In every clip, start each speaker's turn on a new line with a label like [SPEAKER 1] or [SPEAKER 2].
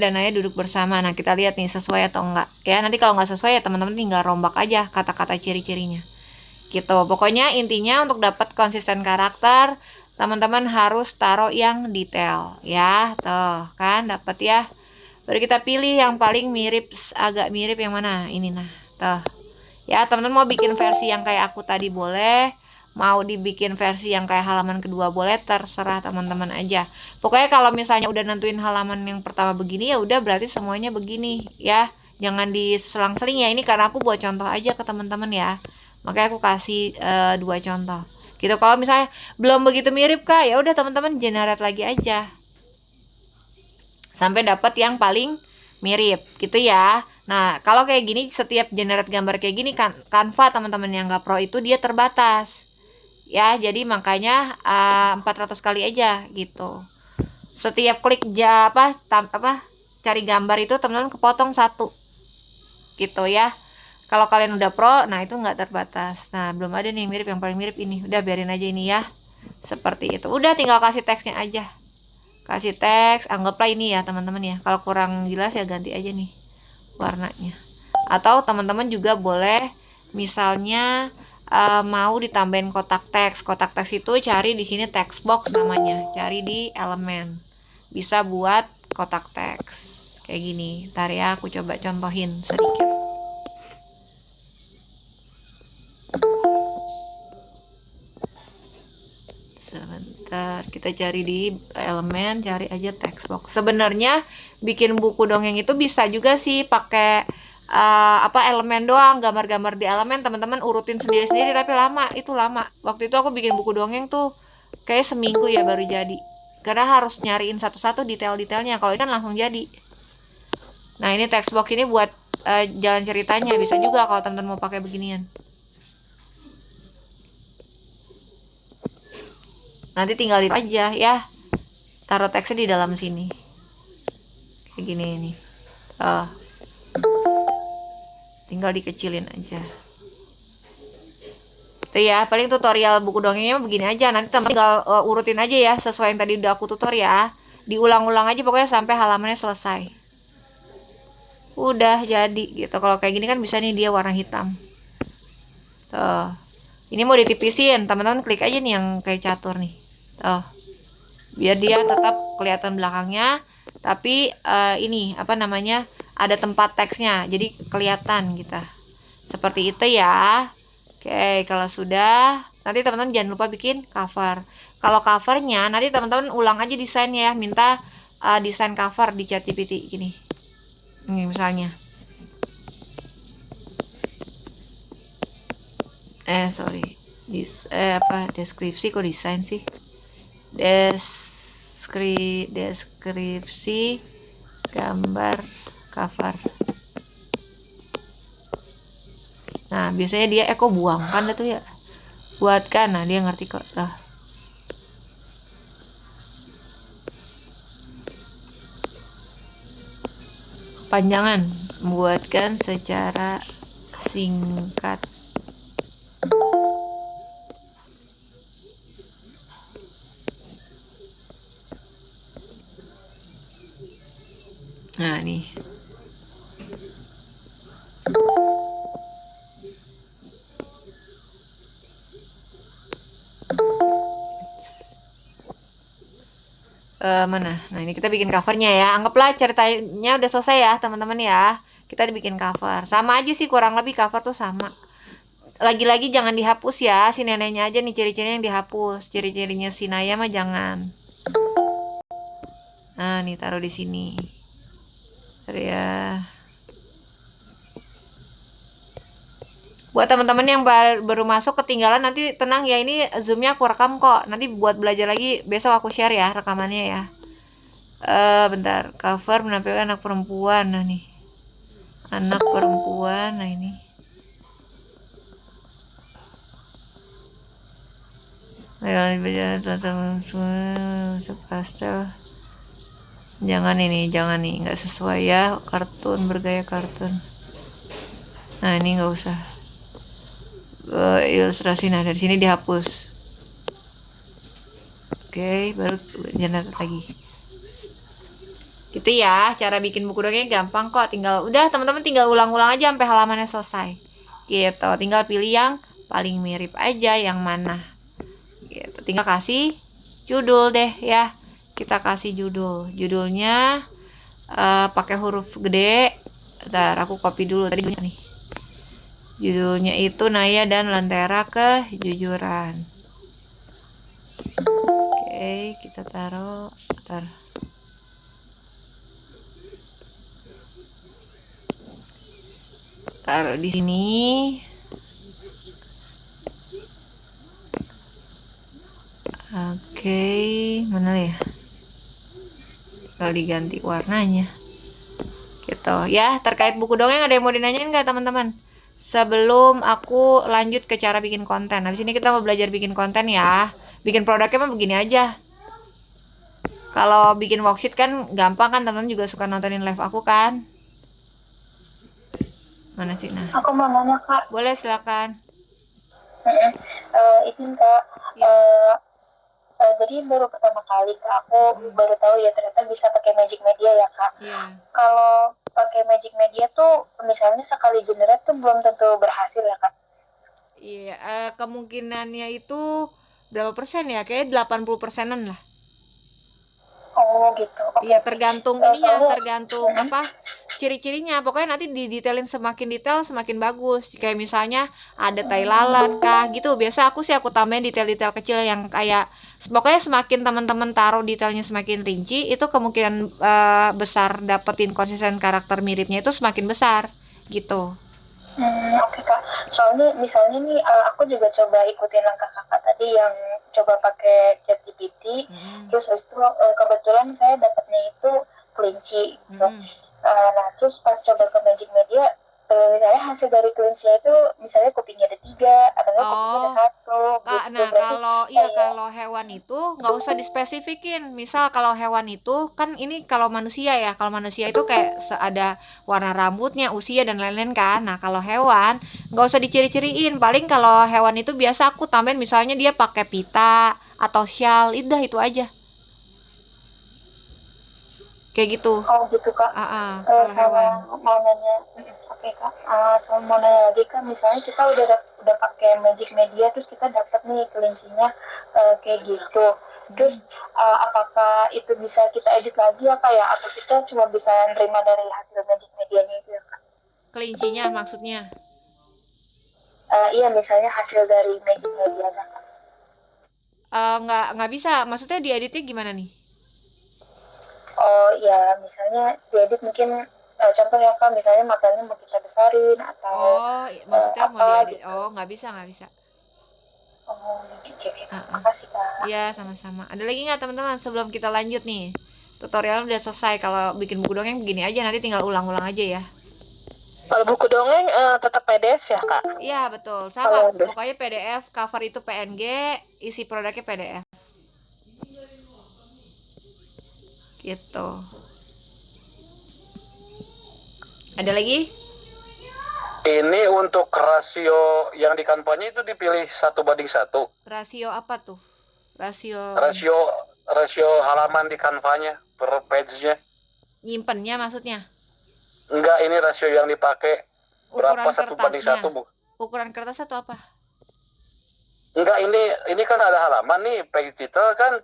[SPEAKER 1] dananya duduk bersama. Nah, kita lihat nih sesuai atau enggak. Ya, nanti kalau nggak sesuai ya teman-teman tinggal rombak aja kata-kata ciri-cirinya. Gitu. Pokoknya intinya untuk dapat konsisten karakter, teman-teman harus taruh yang detail ya. Tuh, kan dapat ya. Baru kita pilih yang paling mirip, agak mirip yang mana? Ini nah. Tuh. Ya, teman-teman mau bikin versi yang kayak aku tadi boleh, mau dibikin versi yang kayak halaman kedua boleh, terserah teman-teman aja. Pokoknya kalau misalnya udah nentuin halaman yang pertama begini ya udah berarti semuanya begini ya. Jangan diselang-seling ya, ini karena aku buat contoh aja ke teman-teman ya. Makanya aku kasih 2 contoh. Gitu. Kalau misalnya belum begitu mirip Kak, ya udah teman-teman generate lagi aja. Sampai dapat yang paling mirip gitu ya. Nah, kalau kayak gini setiap generate gambar kayak gini kan Canva teman-teman yang nggak pro itu dia terbatas. Ya, jadi makanya 400 kali aja gitu. Setiap klik cari gambar itu teman-teman kepotong 1. Gitu ya. Kalau kalian udah pro, nah itu nggak terbatas. Nah, belum ada nih mirip, yang paling mirip ini. Udah biarin aja ini ya. Seperti itu. Udah tinggal kasih teksnya aja. Kasih teks, anggaplah ini ya teman-teman ya. Kalau kurang jelas ya ganti aja nih warnanya. Atau teman-teman juga boleh misalnya mau ditambahin kotak teks. Kotak teks itu cari di sini text box namanya. Cari di elemen. Bisa buat kotak teks. Kayak gini. Ntar ya aku coba contohin sedikit. Sebentar, kita cari di elemen, cari aja text box. Sebenarnya bikin buku dongeng itu bisa juga sih pakai elemen doang, gambar-gambar di elemen, teman-teman urutin sendiri-sendiri tapi lama, itu lama. Waktu itu aku bikin buku dongeng tuh kayak seminggu ya baru jadi. Karena harus nyariin satu-satu detail-detailnya. Kalau ini kan langsung jadi. Nah, ini text box ini buat jalan ceritanya, bisa juga kalau teman-teman mau pakai beginian. Nanti tinggal itu aja ya, taruh teksnya di dalam sini kayak gini nih. Tinggal dikecilin aja itu ya. Paling tutorial buku dongengnya begini aja. Nanti teman tinggal urutin aja ya sesuai yang tadi udah aku tutor ya. Diulang-ulang aja pokoknya sampai halamannya selesai. Udah jadi gitu. Kalau kayak gini kan bisa nih dia warna hitam. Tuh. Ini mau ditipisin, teman-teman klik aja nih yang kayak catur nih. Tuh. Biar dia tetap kelihatan belakangnya, tapi ini apa namanya? Ada tempat teksnya. Jadi kelihatan gitu. Seperti itu ya. Oke, kalau sudah, nanti teman-teman jangan lupa bikin cover. Kalau covernya, nanti teman-teman ulang aja desainnya ya. Minta desain cover di ChatGPT gini. Ini misalnya. Sorry. Deskripsi kok desain sih? Deskripsi gambar cover. Nah, biasanya dia kok buang kan tuh ya. Buatkan, nah dia ngerti kok. Lah. Panjangan, buatkan secara singkat. Nah, nih. Mana? Nah, ini kita bikin covernya ya. Anggaplah ceritanya udah selesai ya, teman-teman ya. Kita dibikin cover. Sama aja sih, kurang lebih cover tuh sama. Lagi-lagi jangan dihapus ya. Si neneknya aja nih ciri-cirinya yang dihapus. Ciri-cirinya si Naya mah jangan. Nah, nih taruh di sini. Bentar ya. Buat teman-teman yang baru masuk ketinggalan, nanti tenang ya, ini zoomnya aku rekam kok. Nanti buat belajar lagi besok aku share ya rekamannya ya. Bentar, cover menampilkan anak perempuan. Nah nih, anak perempuan. Nah ini, pastel. Jangan nih, nggak sesuai ya, kartun bergaya kartun. Nah ini nggak usah. Ilustrasi, nah dari sini dihapus. Oke, baru generate lagi. Gitu ya, cara bikin buku dongeng gampang kok. Udah teman-teman tinggal ulang-ulang aja sampai halamannya selesai. Gitu, tinggal pilih yang paling mirip aja yang mana. Gitu, tinggal kasih judul deh ya. Kita kasih judul. Judulnya pakai huruf gede. Bentar, aku copy dulu tadi nih. Judulnya itu Naya dan Lentera Kejujuran. Oke, kita taruh. Bentar. Taruh di sini. Oke, mana ya? Tinggal diganti warnanya. Gitu ya. Terkait buku dongeng ada yang mau dinanyain nggak teman-teman? Sebelum aku lanjut ke cara bikin konten. Habis ini kita mau belajar bikin konten ya. Bikin produknya mah begini aja. Kalau bikin worksheet kan gampang kan, teman-teman juga suka nontonin live aku kan? Mana sih nah?
[SPEAKER 2] Aku mau nanya Kak.
[SPEAKER 1] Boleh silakan.
[SPEAKER 2] Izin Kak. Jadi baru pertama kali Kak, aku baru tahu ya ternyata bisa pakai Magic Media ya Kak.
[SPEAKER 1] Iya.
[SPEAKER 2] Kalau pakai Magic Media tuh misalnya sekali generate tuh belum tentu berhasil ya Kak.
[SPEAKER 1] Iya, kemungkinannya itu berapa persen ya? Kayaknya 80%-an lah.
[SPEAKER 2] Oh gitu.
[SPEAKER 1] Iya, tergantung ininya,
[SPEAKER 2] soalnya-
[SPEAKER 1] tergantung apa ciri-cirinya. Pokoknya nanti didetailin semakin detail semakin bagus. Kayak misalnya ada tai lalat kah gitu. Biasa aku tambahin detail-detail kecil yang kayak pokoknya semakin teman-teman taruh detailnya semakin rinci, itu kemungkinan besar dapetin konsisten karakter miripnya itu semakin besar gitu.
[SPEAKER 2] Oke Kak. Soalnya misalnya nih aku juga coba ikutin langkah Kakak tadi yang coba pakai ChatGPT. Terus habis itu kebetulan saya dapatnya itu kelinci gitu. Nah terus pas coba ke Magic Media, misalnya hasil dari kelinci itu misalnya kupingnya ada 3 atau enggak kupingnya ada 1
[SPEAKER 1] Kak,
[SPEAKER 2] gitu.
[SPEAKER 1] nah
[SPEAKER 2] Berarti
[SPEAKER 1] kalau hewan itu nggak usah dispesifikin. Misal kalau hewan itu kan ini kalau manusia ya, kalau manusia itu kayak ada warna rambutnya, usia dan lain-lain kan. Nah kalau hewan nggak usah diciri-ciriin. Paling kalau hewan itu biasa aku tambahin misalnya dia pakai pita atau shawl, itu aja. Kayak gitu.
[SPEAKER 2] Oh gitu Kak.
[SPEAKER 1] Kalau hewan.
[SPEAKER 2] Mau nanya, oke Kak. Sama mau nanya lagi Kak, misalnya kita udah pakai Magic Media terus kita dapat nih kelincinya kayak gitu. Terus apakah itu bisa kita edit lagi ya Kak ya? Atau kita cuma bisa nerima dari hasil Magic Medianya itu ya Kak?
[SPEAKER 1] Kelincinya maksudnya.
[SPEAKER 2] Iya misalnya hasil dari Magic Media Kak.
[SPEAKER 1] Nggak bisa. Maksudnya dieditnya gimana nih?
[SPEAKER 2] Oh ya misalnya diedit mungkin contoh ya Kak, misalnya matanya mau kita besarin atau
[SPEAKER 1] maksudnya mau diedit.
[SPEAKER 2] gitu.
[SPEAKER 1] Nggak bisa.
[SPEAKER 2] Oh, gitu. Makasih Kak.
[SPEAKER 1] Iya, sama-sama. Ada lagi nggak teman-teman sebelum kita lanjut nih? Tutorialnya udah selesai. Kalau bikin buku dongeng begini aja, nanti tinggal ulang-ulang aja ya.
[SPEAKER 2] Kalau buku dongeng tetap PDF ya Kak?
[SPEAKER 1] Iya, betul. Sama. Pokoknya PDF, cover itu PNG, isi produknya PDF. Gitu. Ada lagi?
[SPEAKER 3] Ini untuk rasio yang di kampanye itu dipilih 1:1.
[SPEAKER 1] Rasio apa tuh?
[SPEAKER 3] Rasio halaman di kanvanya per page-nya.
[SPEAKER 1] Nyimpennya maksudnya?
[SPEAKER 3] Enggak, ini rasio yang dipakai berapa
[SPEAKER 1] Ukuran
[SPEAKER 3] 1:1 Bu?
[SPEAKER 1] Ukuran kertas atau apa?
[SPEAKER 3] Enggak, ini kan ada halaman nih, page title kan.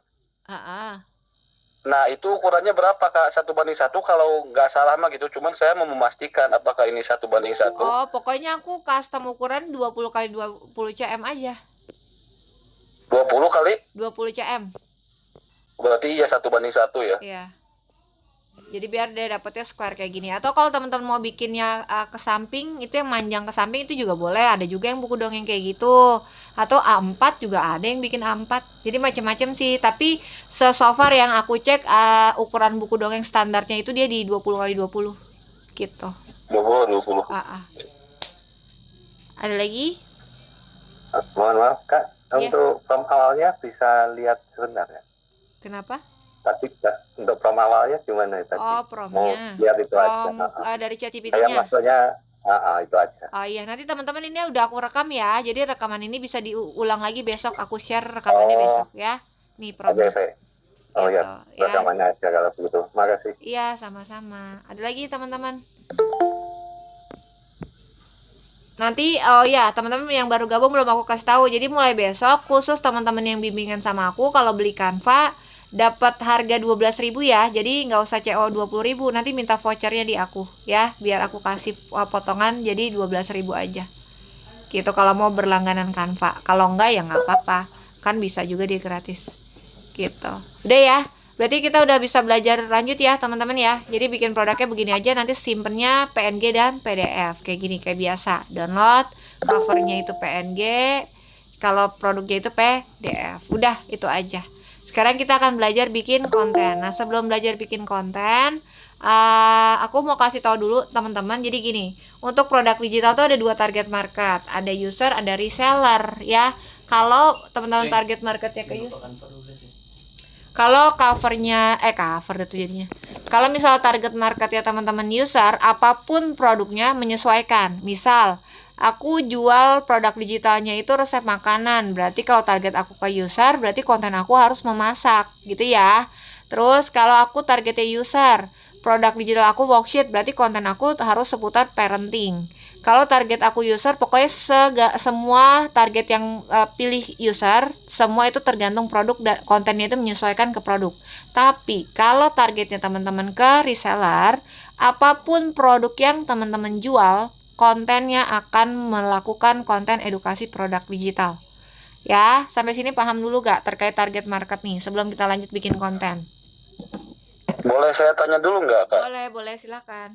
[SPEAKER 3] Nah, itu ukurannya berapa Kak? 1:1 kalau nggak salah mah gitu. Cuman saya mau memastikan apakah ini 1:1.
[SPEAKER 1] Oh, pokoknya aku custom ukuran 20 kali 20 cm aja.
[SPEAKER 3] 20 kali?
[SPEAKER 1] 20 cm.
[SPEAKER 3] Berarti iya 1:1 ya?
[SPEAKER 1] Iya. Jadi biar dia dapetnya square kayak gini. Atau kalau teman-teman mau bikinnya ke samping, itu yang manjang ke samping itu juga boleh. Ada juga yang buku dongeng kayak gitu. Atau A4 juga ada yang bikin A4. Jadi macam-macam sih. Tapi so far yang aku cek ukuran buku dongeng standarnya itu dia di 20 kali 20 gitu.
[SPEAKER 3] 20.
[SPEAKER 1] Ada lagi?
[SPEAKER 4] Mohon maaf Kak, untuk prompt awalnya bisa lihat sebentar ya?
[SPEAKER 1] Kenapa?
[SPEAKER 4] Tapi untuk prompt awalnya gimana tadi?
[SPEAKER 1] Prompt-nya.
[SPEAKER 4] Mau lihat itu aja.
[SPEAKER 1] Dari ChatGPT-nya.
[SPEAKER 4] Saya maksudnya itu aja.
[SPEAKER 1] Oh iya, nanti teman-teman ini udah aku rekam ya. Jadi rekaman ini bisa diulang lagi besok. Aku share rekamannya besok ya. Nih prompt.
[SPEAKER 4] Oh
[SPEAKER 1] gitu
[SPEAKER 4] ya,
[SPEAKER 1] ya.
[SPEAKER 4] rekamannya aja kalau begitu. Makasih.
[SPEAKER 1] Iya, sama-sama. Ada lagi teman-teman? Nanti oh ya, teman-teman yang baru gabung belum aku kasih tahu. Jadi mulai besok khusus teman-teman yang bimbingan sama aku kalau beli Canva dapat harga 12.000 ya. Jadi nggak usah CO 20.000, nanti minta vouchernya di aku ya, biar aku kasih potongan jadi 12.000 aja. Gitu kalau mau berlangganan Canva. Kalau enggak ya nggak apa-apa. Kan bisa juga dia gratis. Gitu. Udah ya. Berarti kita udah bisa belajar lanjut ya teman-teman ya. Jadi bikin produknya begini aja, nanti simpennya PNG dan PDF kayak gini kayak biasa. Download, covernya itu PNG, kalau produknya itu PDF. Udah itu aja. Sekarang kita akan belajar bikin konten. Nah sebelum belajar bikin konten, aku mau kasih tahu dulu teman-teman. Jadi gini, untuk produk digital tuh ada 2 target market, ada user, ada reseller ya. Kalau teman-teman target marketnya ke user, kalau covernya cover itu jadinya. Kalau misal target market ya teman-teman user, apapun produknya menyesuaikan. Misal, aku jual produk digitalnya itu resep makanan. Berarti kalau target aku ke user, berarti konten aku harus memasak, gitu ya. Terus kalau aku targetnya user, produk digital aku worksheet, berarti konten aku harus seputar parenting. Kalau target aku user, pokoknya semua target yang pilih user, semua itu tergantung produk dan kontennya itu menyesuaikan ke produk. Tapi kalau targetnya teman-teman ke reseller, apapun produk yang teman-teman jual, kontennya akan melakukan konten edukasi produk digital. Ya, sampai sini paham dulu gak terkait target market nih sebelum kita lanjut bikin konten?
[SPEAKER 3] Boleh saya tanya dulu nggak, Kak?
[SPEAKER 1] Boleh, silakan.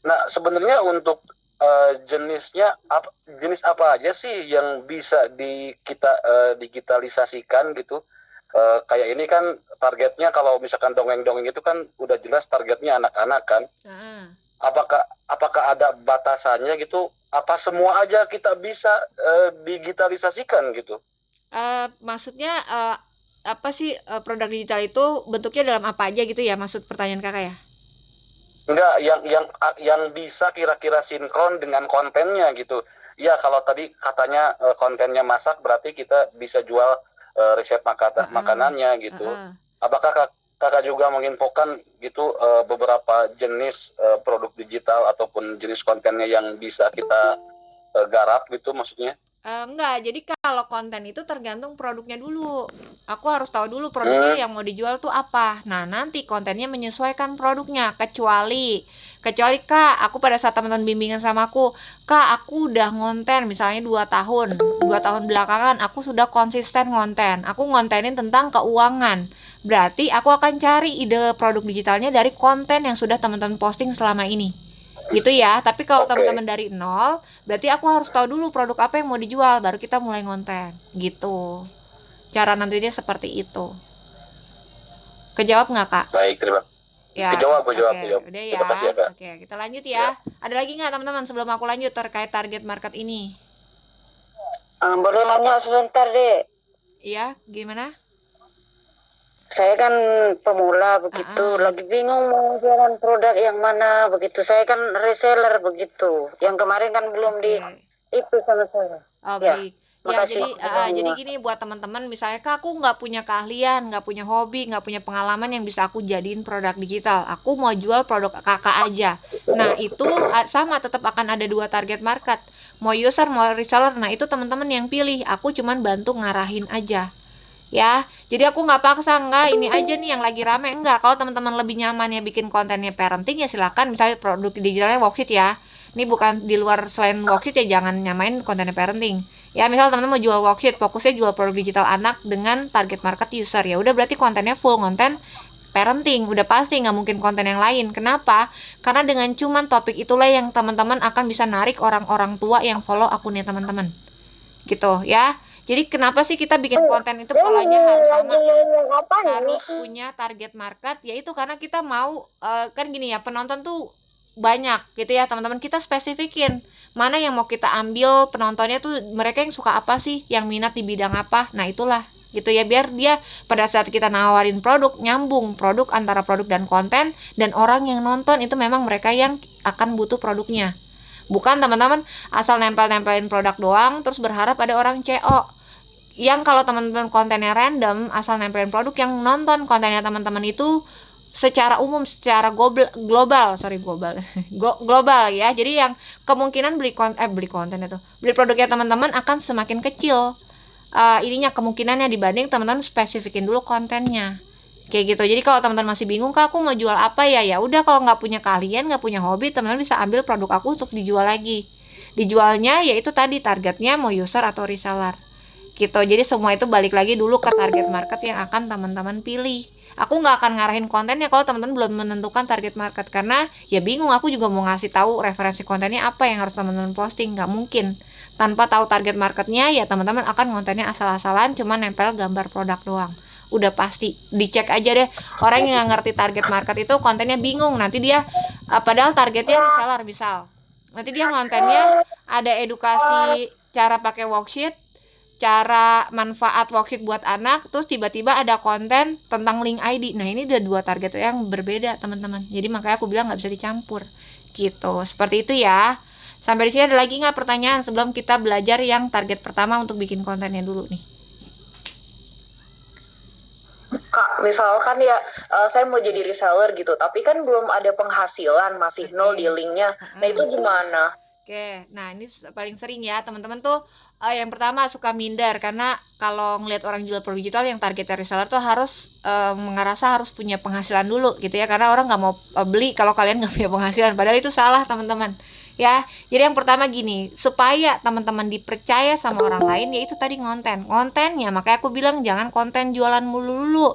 [SPEAKER 3] Nah, sebenarnya untuk jenisnya jenis apa aja sih yang bisa kita digitalisasikan gitu? Kayak ini kan targetnya kalau misalkan dongeng-dongeng itu kan udah jelas targetnya anak-anak kan. Apakah ada batasannya gitu? Apa semua aja kita bisa digitalisasikan gitu?
[SPEAKER 1] Maksudnya apa sih produk digital itu bentuknya dalam apa aja gitu ya, maksud pertanyaan kakak ya?
[SPEAKER 3] Enggak, yang bisa kira-kira sinkron dengan kontennya gitu. Ya kalau tadi katanya kontennya masak, berarti kita bisa jual resep makanannya gitu. Apakah kakak juga menginfokan gitu beberapa jenis produk digital ataupun jenis kontennya yang bisa kita garap gitu maksudnya?
[SPEAKER 1] Enggak, jadi kalau konten itu tergantung produknya dulu. Aku harus tahu dulu produknya yang mau dijual tuh apa. Nah, nanti kontennya menyesuaikan produknya. Kecuali Kak, aku pada saat teman-teman bimbingan sama aku, Kak, aku udah ngonten misalnya 2 tahun. 2 tahun belakangan aku sudah konsisten ngonten. Aku ngontenin tentang keuangan. Berarti aku akan cari ide produk digitalnya dari konten yang sudah teman-teman posting selama ini. Gitu ya. Tapi kalau teman-teman dari nol, berarti aku harus tahu dulu produk apa yang mau dijual, baru kita mulai ngonten gitu. Cara nantinya seperti itu. Kejawab nggak, Kak?
[SPEAKER 3] Baik, terima kasih.
[SPEAKER 1] Ya,
[SPEAKER 3] Kejawab.
[SPEAKER 1] udah ya.
[SPEAKER 3] Terima kasih ya, Kak.
[SPEAKER 1] Oke, kita lanjut ya. Ada lagi nggak teman-teman sebelum aku lanjut terkait target market ini?
[SPEAKER 2] Boleh nanya sebentar deh.
[SPEAKER 1] Iya, gimana?
[SPEAKER 2] Saya kan pemula begitu, lagi bingung mau jualan produk yang mana begitu. Saya kan reseller begitu. Yang kemarin kan belum itu sama saya.
[SPEAKER 1] Oh,
[SPEAKER 2] Ya,
[SPEAKER 1] baik. Ya,
[SPEAKER 2] makasih.
[SPEAKER 1] jadi gini buat teman-teman, misalnya Kak, aku nggak punya keahlian, nggak punya hobi, nggak punya pengalaman yang bisa aku jadiin produk digital. Aku mau jual produk kakak aja. Nah, itu sama tetap akan ada 2 target market. Mau user, mau reseller. Nah, itu teman-teman yang pilih. Aku cuman bantu ngarahin aja. Ya, jadi aku nggak paksa, nggak ini aja nih yang lagi rame, enggak. Kalau teman-teman lebih nyaman ya bikin kontennya parenting ya silakan, misalnya produk digitalnya worksheet ya. Ini bukan di luar, selain worksheet ya jangan nyamain kontennya parenting. Ya, misal teman-teman mau jual worksheet, fokusnya jual produk digital anak dengan target market user. Ya udah berarti kontennya full konten parenting, udah pasti nggak mungkin konten yang lain. Kenapa? Karena dengan cuman topik itulah yang teman-teman akan bisa narik orang-orang tua yang follow akunnya teman-teman. Gitu ya. Jadi kenapa sih kita bikin konten itu polanya harus sama, harus punya target market, yaitu karena kita mau kan gini ya, penonton tuh banyak gitu ya teman-teman, kita spesifikin mana yang mau kita ambil penontonnya tuh, mereka yang suka apa sih, yang minat di bidang apa. Nah itulah gitu ya, biar dia pada saat kita nawarin produk, nyambung produk antara produk dan konten, dan orang yang nonton itu memang mereka yang akan butuh produknya. Bukan teman-teman asal nempel-nempelin produk doang terus berharap ada orang CO. yang kalau teman-teman kontennya random asal nempelin produk, yang nonton kontennya teman-teman itu secara umum, secara global global ya. Jadi yang kemungkinan beli konten itu, beli produknya teman-teman akan semakin kecil ininya kemungkinannya dibanding teman-teman spesifikin dulu kontennya kayak gitu. Jadi kalau teman-teman masih bingung, Kak, aku mau jual apa ya, ya udah, kalau nggak punya kalian, nggak punya hobi, teman-teman bisa ambil produk aku untuk dijual lagi. Dijualnya yaitu tadi targetnya mau user atau reseller gitu. Jadi semua itu balik lagi dulu ke target market yang akan teman-teman pilih. Aku nggak akan ngarahin kontennya kalau teman-teman belum menentukan target market, karena ya bingung, aku juga mau ngasih tahu referensi kontennya apa yang harus teman-teman posting, nggak mungkin tanpa tahu target marketnya. Ya teman-teman akan kontennya asal-asalan, cuma nempel gambar produk doang, udah pasti dicek aja deh. Orang yang nggak ngerti target market itu kontennya bingung, nanti dia padahal targetnya reseller misal, nanti dia kontennya ada edukasi cara pakai worksheet, cara manfaat worksheet buat anak, terus tiba-tiba ada konten tentang link ID. Nah ini udah 2 target yang berbeda teman-teman, jadi makanya aku bilang nggak bisa dicampur gitu. Seperti itu ya. Sampai di sini ada lagi nggak pertanyaan sebelum kita belajar yang target pertama untuk bikin kontennya dulu nih?
[SPEAKER 5] Kak, misalkan ya saya mau jadi reseller gitu, tapi kan belum ada penghasilan, masih nol di linknya. Nah itu gimana?
[SPEAKER 1] Oke, nah ini paling sering ya teman-teman tuh yang pertama suka minder, karena kalau ngelihat orang jual produk digital yang targetnya reseller tuh harus ngerasa harus punya penghasilan dulu gitu ya, karena orang nggak mau beli kalau kalian nggak punya penghasilan. Padahal itu salah teman-teman ya. Jadi yang pertama gini, supaya teman-teman dipercaya sama orang lain, yaitu tadi kontennya. Makanya aku bilang jangan konten jualan mulu dulu,